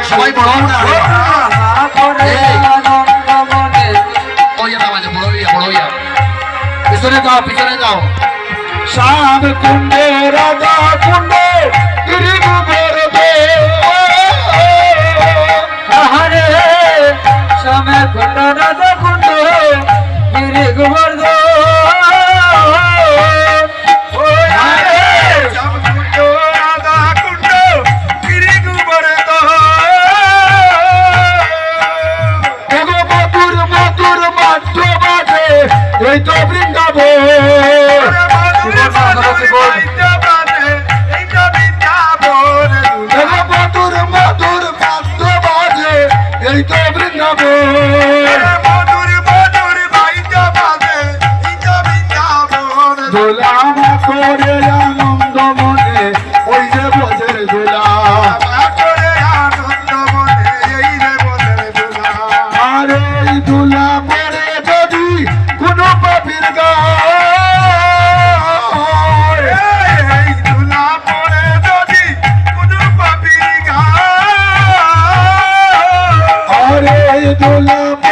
সবাই বড় না পিছনে যাও পিছনে যাও শ্যাম কুণ্ডে রাধা কুণ্ডে হরে শ্যাম কুণ্ড রাধা কুণ্ড গিরি গোবর্ধ এই তো বৃন্দাবন মধুর মধুর বাদ্য বাজে এই তো বৃন্দাবন দোলাম করে আনন্দ মনে ওই যে বজের দোলা আর এই দোলা পরে যদি কোনো পাপির দোলা